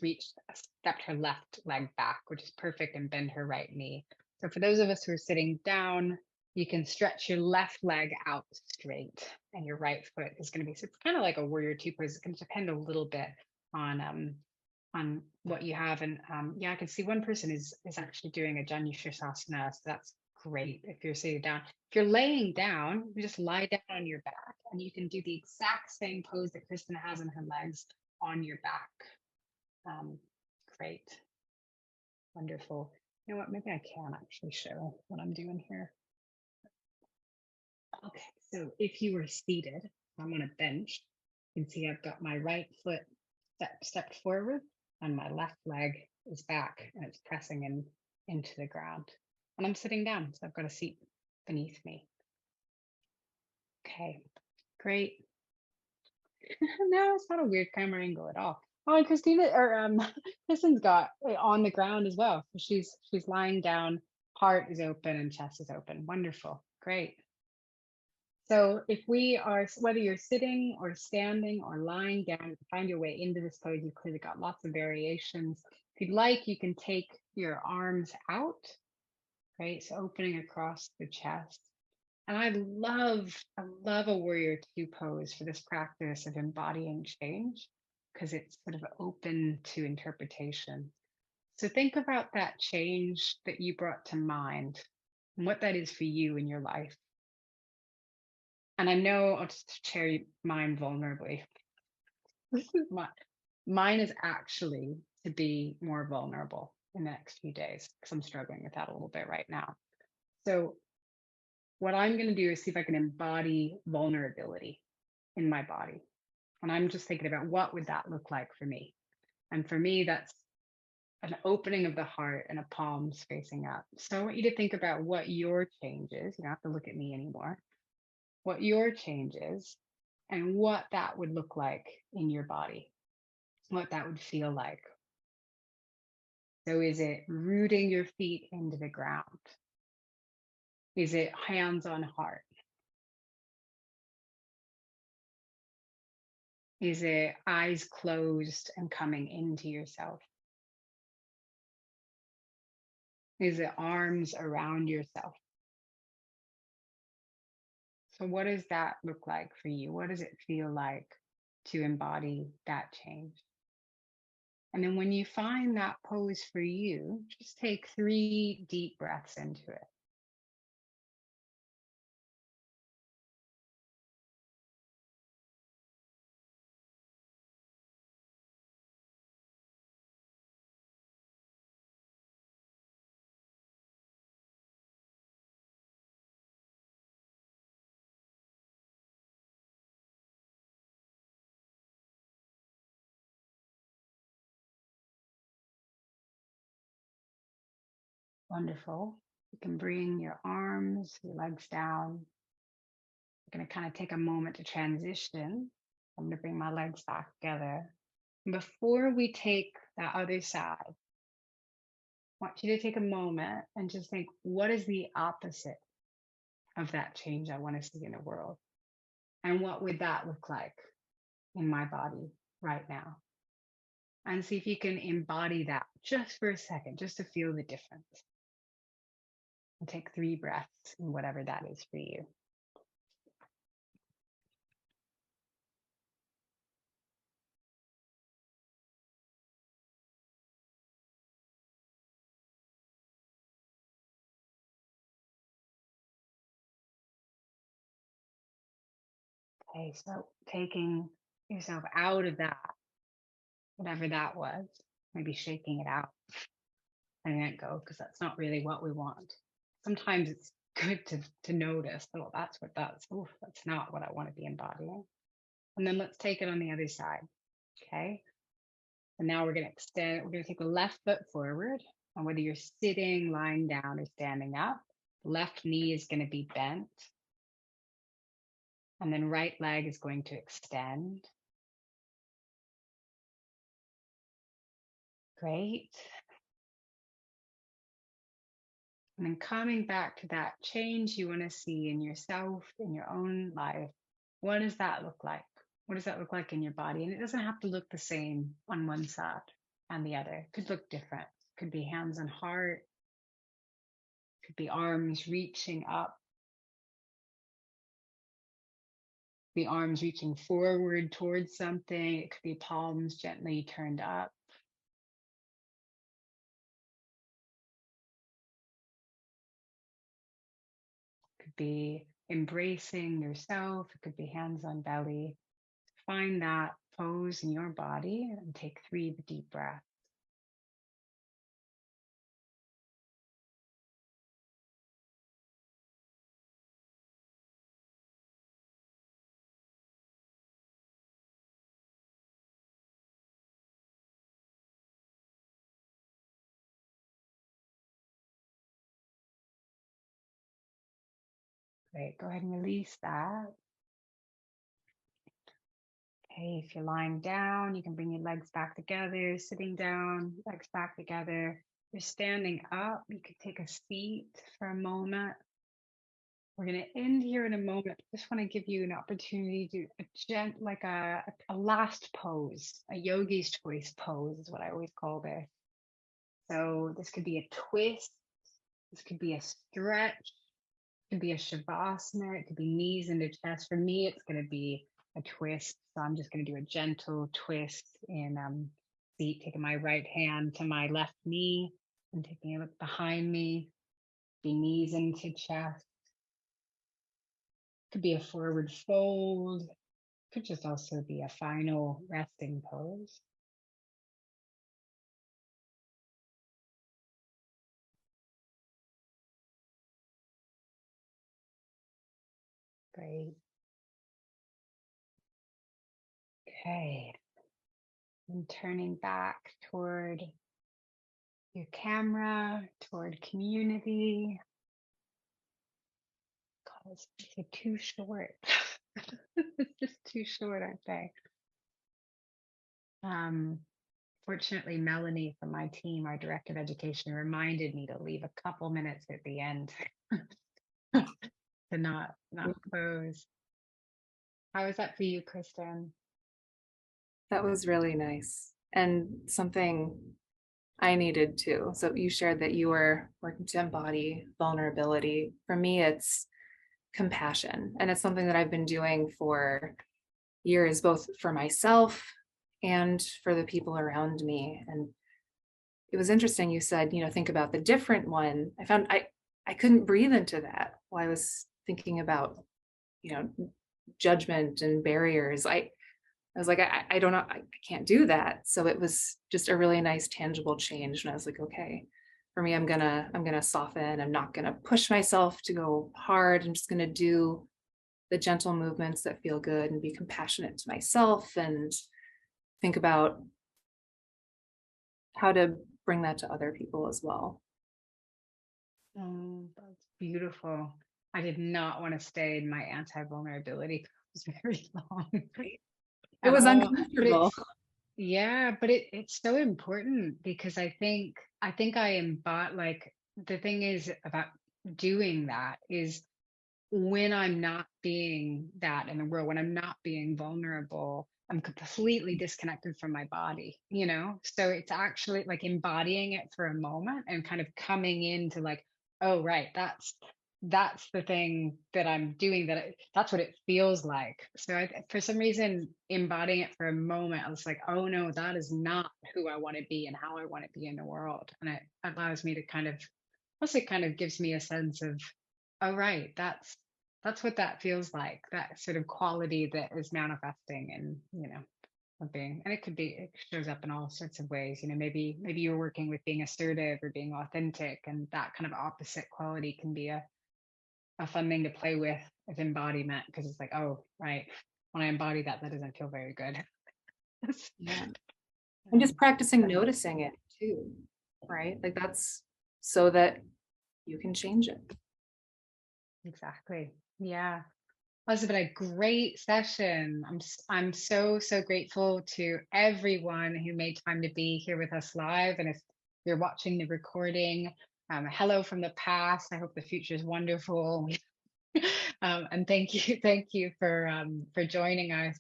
stepped her left leg back, which is perfect, and bend her right knee. So for those of us who are sitting down, you can stretch your left leg out straight, and your right foot is going to be, so it's kind of like a warrior two pose. It's going to depend a little bit on what you have. And yeah, I can see one person is actually doing a Janu Sirsasana, so that's great if you're sitting down. If you're laying down, you just lie down on your back, and you can do the exact same pose that Kristen has on her legs on your back. Great. Wonderful. You know what, maybe I can actually show what I'm doing here. Okay, so if you were seated, I'm on a bench. You can see I've got my right foot stepped forward, and my left leg is back, and it's pressing into the ground. And I'm sitting down, so I've got a seat beneath me. Okay, great. No, it's not a weird camera angle at all. Oh, and Christina or Kristen's got it on the ground as well. So she's lying down, heart is open and chest is open. Wonderful. Great. So if we are, whether you're sitting or standing or lying down, find your way into this pose. You've clearly got lots of variations. If you'd like, you can take your arms out, right? So opening across the chest. And I love a warrior two pose for this practice of embodying change, because it's sort of open to interpretation. So think about that change that you brought to mind and what that is for you in your life. And I know I'll just share mine vulnerably. This is mine is actually to be more vulnerable in the next few days, because I'm struggling with that a little bit right now. So what I'm going to do is see if I can embody vulnerability in my body. And I'm just thinking about what would that look like for me. And for me, that's an opening of the heart and a palms facing up. So I want you to think about what your change is. You don't have to look at me anymore. What your change is and what that would look like in your body, what that would feel like. So is it rooting your feet into the ground? Is it hands on heart? Is it eyes closed and coming into yourself? Is it arms around yourself? So what does that look like for you? What does it feel like to embody that change? And then when you find that pose for you, just take 3 deep breaths into it. Wonderful. You can bring your arms, your legs down. You're going to kind of take a moment to transition. I'm going to bring my legs back together. And before we take that other side, I want you to take a moment and just think, what is the opposite of that change I want to see in the world? And what would that look like in my body right now? And see if you can embody that just for a second, just to feel the difference. And take 3 breaths in whatever that is for you. Okay, so taking yourself out of that whatever that was, maybe shaking it out, letting it go, because that's not really what we want. Sometimes it's good to notice, oh, that's what that's, oh, that's not what I want to be embodying. And then let's take it on the other side. Okay. And now we're going to extend, we're going to take the left foot forward. And whether you're sitting, lying down, or standing up, left knee is going to be bent. And then right leg is going to extend. Great. And then coming back to that change you want to see in yourself, in your own life. What does that look like? What does that look like in your body? And it doesn't have to look the same on one side and the other. It could look different. It could be hands on heart. It could be arms reaching up. The arms reaching forward towards something. It could be palms gently turned up. It could be embracing yourself. It could be hands on belly. Find that pose in your body and take 3 deep breaths. Great, go ahead and release that. Okay, if you're lying down, you can bring your legs back together, sitting down, legs back together. If you're standing up, you could take a seat for a moment. We're going to end here in a moment. I just want to give you an opportunity to a last pose, a yogi's choice pose is what I always call this. So this could be a twist. This could be a stretch. It could be a shavasana. It could be knees into chest. For me, it's going to be a twist. So I'm just going to do a gentle twist in seat, taking my right hand to my left knee and taking a look behind me. Be knees into chest. Could be a forward fold. Could just also be a final resting pose. Great. Okay. And turning back toward your camera, toward community. God, it's too short. It's just too short, aren't they? Fortunately, Melanie from my team, our director of education, reminded me to leave a couple minutes at the end to not close. How is that for you, Kristen? That was really nice and something I needed too. So you shared that you were working to embody vulnerability. For me, it's compassion. And it's something that I've been doing for years, both for myself and for the people around me. And it was interesting. You said, think about the different one. I found I couldn't breathe into that while I was thinking about, judgment and barriers. I was like, I don't know, I can't do that. So it was just a really nice, tangible change. And I was like, okay, for me, I'm gonna soften. I'm not gonna push myself to go hard. I'm just gonna do the gentle movements that feel good and be compassionate to myself and think about how to bring that to other people as well. Oh, that's beautiful. I did not want to stay in my anti-vulnerability. It was very long. It was But uncomfortable. it's so important because I think I embody, like, the thing is about doing that is when I'm not being that in the world, when I'm not being vulnerable, I'm completely disconnected from my body, So it's actually like embodying it for a moment and kind of coming into like, oh, right, that's the thing that I'm doing, that's what it feels like. So for some reason, embodying it for a moment, I was like, oh no, that is not who I want to be and how I want to be in the world. And it allows me to also kind of gives me a sense of, oh, right, that's what that feels like, that sort of quality that is manifesting in, of being, and it shows up in all sorts of ways. You know, maybe you're working with being assertive or being authentic, and that kind of opposite quality can be a fun thing to play with as embodiment, because it's like, oh, right, when I embody that doesn't feel very good. Yeah. And just practicing noticing it too, right? Like that's so that you can change it. Exactly. Yeah. Well, this has been a great session. I'm so grateful to everyone who made time to be here with us live. And if you're watching the recording, hello from the past. I hope the future is wonderful. And thank you for joining us.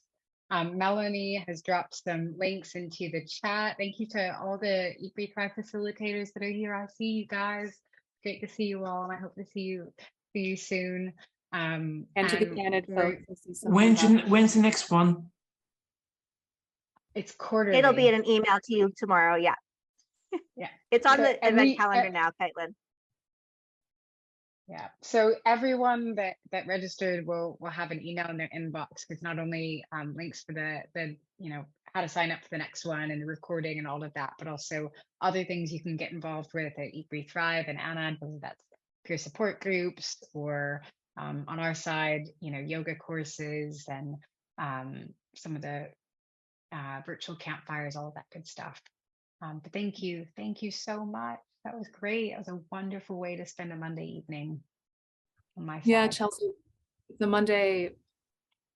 Melanie has dropped some links into the chat. Thank you to all the Eat Thrive facilitators that are here. I see you guys. Great to see you all, and I hope to see you soon. And to the candid folks, I see some When's the next one? It's quarterly. It'll be in an email to you tomorrow. Yeah. Yeah. It's on So the event calendar now, Caitlin. Yeah. So everyone that registered will have an email in their inbox, because not only links for the how to sign up for the next one and the recording and all of that, but also other things you can get involved with at Eat, Breathe, Thrive and Anna, whether that's peer support groups or on our side, yoga courses and some of the virtual campfires, all of that good stuff. But thank you so much. That was great. It was a wonderful way to spend a Monday evening on my side. Yeah, Chelsea, the Monday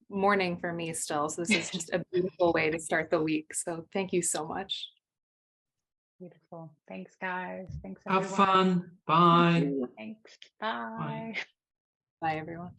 morning for me still. So this is just a beautiful way to start the week. So thank you so much. Beautiful. Thanks, guys. Thanks, Have everyone. fun. Bye. Thanks. Bye. Bye, everyone.